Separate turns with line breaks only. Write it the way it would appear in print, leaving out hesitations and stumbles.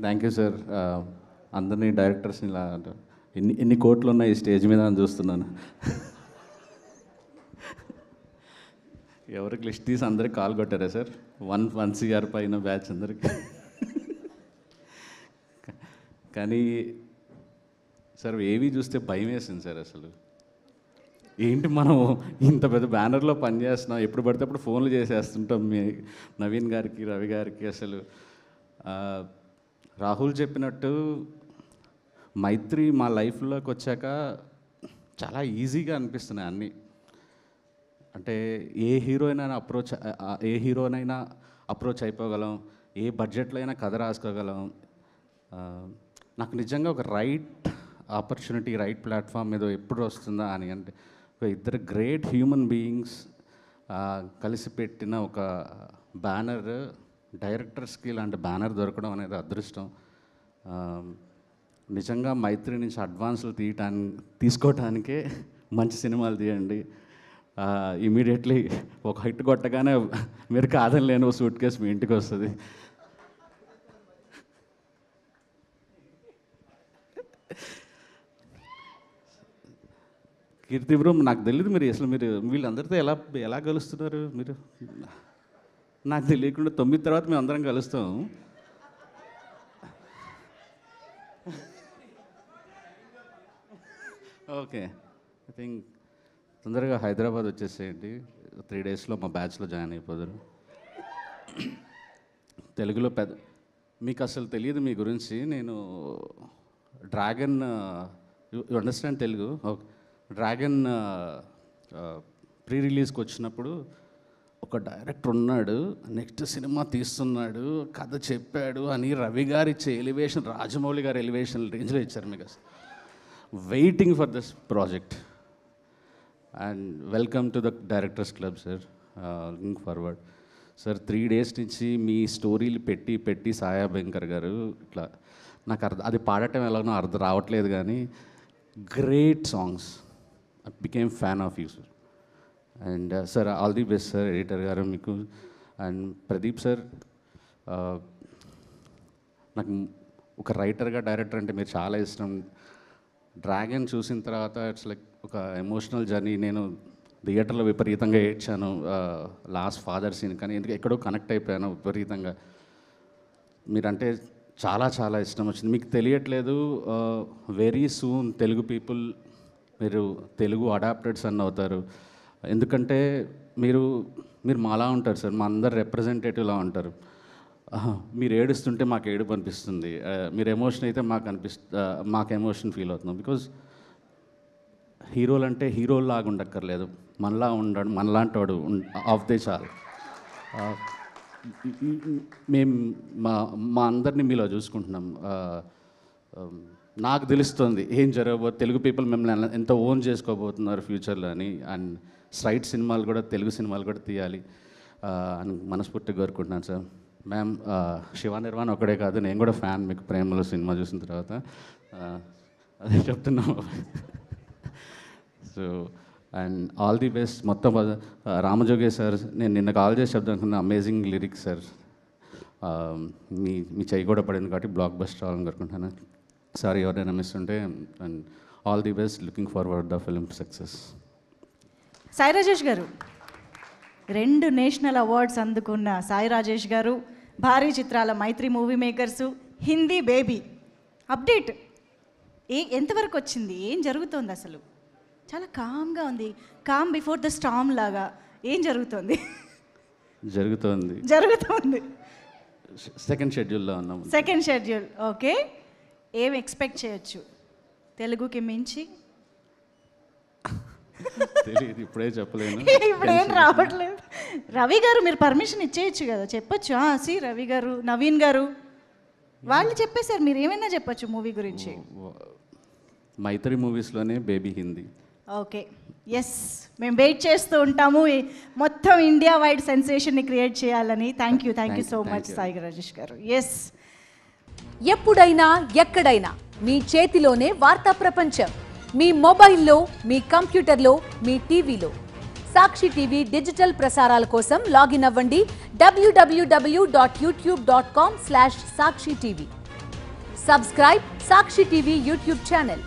Thank you sir. అందరినీ డైరెక్టర్స్ని ఇలా ఎన్ని కోట్లు ఉన్నాయి ఈ స్టేజ్ మీద అని చూస్తున్నాను. ఎవరికి లిస్ట్ తీసి అందరికి కాల్ కొట్టారా సార్? 1 CR పైన బ్యాచ్ అందరికి. కానీ సార్ ఏవి చూస్తే భయం వేసింది సార్. అసలు ఏంటి మనం ఇంత పెద్ద బ్యానర్లో పనిచేస్తున్నాం, ఎప్పుడు పడితే అప్పుడు ఫోన్లు చేసేస్తుంటాం మీ నవీన్ గారికి, రవి గారికి. అసలు రాహుల్ చెప్పినట్టు మైత్రి మా లైఫ్లోకి వచ్చాక చాలా ఈజీగా అనిపిస్తున్నాయి అన్నీ. అంటే ఏ హీరోనైనా అప్రోచ్ అయిపోగలం, ఏ బడ్జెట్లో అయినా కథ రాసుకోగలం. నాకు నిజంగా ఒక రైట్ ఆపర్చునిటీ, రైట్ ప్లాట్ఫామ్ మీద ఎప్పుడు వస్తుందా అని. అంటే ఒక ఇద్దరు గ్రేట్ హ్యూమన్ బీయింగ్స్ కలిసి పెట్టిన ఒక బ్యానర్, డైరెక్టర్స్కి ఇలాంటి బ్యానర్ దొరకడం అనేది అదృష్టం. నిజంగా మైత్రి నుంచి అడ్వాన్స్లు తీసుకోవటానికే మంచి సినిమాలు తీయండి. ఇమీడియట్లీ ఒక హిట్ కొట్టగానే మీరు కాదని లేని సూట్ కేసు మీ ఇంటికి వస్తుంది. కీర్తి బ్రో, నాకు తెలియదు మీరు వీళ్ళందరితో ఎలా కలుస్తున్నారు మీరు. నాకు తెలియకుండా 9 తర్వాత మేము అందరం కలుస్తాం. ఓకే, ఐ థింక్ తొందరగా హైదరాబాద్ వచ్చేసేయండి. 3 డేస్లో మా బ్యాచ్లో జాయిన్ అయిపోతారు. తెలుగులో మీకు అసలు తెలియదు మీ గురించి. నేను dragon, you understand Telugu? Okay. Dragon pre రిలీజ్కి వచ్చినప్పుడు ఒక డైరెక్టర్ ఉన్నాడు, నెక్స్ట్ సినిమా తీస్తున్నాడు, కథ చెప్పాడు అని రవి గారు ఇచ్చే ఎలివేషన్, రాజమౌళి గారి ఎలివేషన్ రేంజ్లో ఇచ్చారు మీకు. అసలు waiting for this project and welcome to the directors club sir. Looking forward sir. 3 days నుంచి మీ స్టోరీలు పెట్టి సాయా భయంకర్ గారు ఇట్లా నాకు అది పాడటం ఎలాగో అర్థం రావట్లేదు, కానీ great songs. I became fan of you sir. And sir all the best sir, editor గారు మీకు. అండ్ ప్రదీప్ సార్, నాకు ఒక రైటర్గా డైరెక్టర్ అంటే మీరు చాలా ఇష్టం. డ్రాగన్ చూసిన తర్వాత ఇట్స్ లైక్ ఒక ఎమోషనల్ జర్నీ. నేను థియేటర్లో విపరీతంగా ఏడ్చాను లాస్ట్ ఫాదర్ సీన్, కానీ ఎందుకు ఎక్కడో కనెక్ట్ అయిపోయాను విపరీతంగా. మీరంటే చాలా చాలా ఇష్టం వచ్చింది. మీకు తెలియట్లేదు, వెరీ సూన్ తెలుగు పీపుల్ మీరు తెలుగు అడాప్టెడ్స్ అని అవుతారు. ఎందుకంటే మీరు మాలా ఉంటారు సార్, మా అందరు రిప్రజెంటేటివ్లా ఉంటారు. మీరు ఏడుస్తుంటే మాకు ఏడుపు అనిపిస్తుంది, మీరు ఎమోషన్ అయితే మాకు ఎమోషన్ ఫీల్ అవుతున్నాం. బికాజ్ హీరోలు అంటే హీరోలాగా ఉండక్కర్లేదు, మనలాంటి వాడు ఆఫ్దే చాలు. మేము మా అందరినీ మీలో చూసుకుంటున్నాం. నాకు తెలుస్తుంది ఏం జరగబోతుంది, తెలుగు పీపుల్ మిమ్మల్ని ఎంత ఓన్ చేసుకోబోతున్నారు ఫ్యూచర్లో అని. అండ్ స్ట్రైట్ సినిమాలు కూడా, తెలుగు సినిమాలు కూడా తీయాలి అని మనస్ఫూర్తిగా కోరుకుంటున్నాను సార్. మ్యామ్, శివ నిర్వాణ ఒకడే కాదు, నేను కూడా ఫ్యాన్ మీకు ప్రేమలో సినిమా చూసిన తర్వాత. అదే చెప్తున్నాం. So and all the best. మొత్తం రామజోగే సార్, నేను నిన్న కాల్ చేసి చెప్తాను, అమేజింగ్ లిరిక్స్ సార్. మీ చేయి కూడా పడింది కాబట్టి బ్లాక్ బస్టర్ అవ్వాలని కోరుకుంటున్నాను. సారీ ఎవరైనా మిస్ ఉంటే. And all the best, looking forward the film success.
Sai Rajesh గారు, 2 నేషనల్ అవార్డ్స్ అందుకున్న సాయి రాజేష్ గారు, భారీ చిత్రాల Mythri Movie Makers, Hindi Baby update ఎంతవరకు వచ్చింది, ఏం జరుగుతోంది అసలు? చాలా కామ్గా ఉంది, కామ్ బిఫోర్ ద స్టామ్ లాగా. ఏం జరుగుతోంది? జరుగుతోంది.
సెకండ్ షెడ్యూల్లో ఉన్నాం.
Second schedule, okay. ఏం ఎక్స్పెక్ట్ చేయొచ్చు తెలుగుకి మించి?
తెలియదు, ఇప్పుడే చెప్పలేను.
ఇప్పుడేం రావట్లేదు. రవి గారు మీరు పర్మిషన్ ఇచ్చేయచ్చు కదా, చెప్పొచ్చు. రవి గారు, నవీన్ గారు వాళ్ళు చెప్పేశారు, మీరు ఏమైనా చెప్పొచ్చు మూవీ గురించి.
మైత్రి మూవీస్లోనే బేబీ హిందీ.
ఓకే, ఎస్, మేము వెయిట్ చేస్తూ ఉంటాము మొత్తం ఇండియా వైడ్ సెన్సేషన్ని క్రియేట్ చేయాలని. Thank you so much Sai Rajesh గారు. ఎస్,
ఎప్పుడైనా ఎక్కడైనా మీ చేతిలోనే వార్తా ప్రపంచం. మీ మొబైల్లో, మీ కంప్యూటర్లో, మీ టీవీలో సాక్షి టీవీ డిజిటల్ ప్రసారాల కోసం లాగిన్ అవ్వండి www.youtube.com/sakshi tv. సబ్స్క్రైబ్ సాక్షి టీవీ యూట్యూబ్ ఛానల్.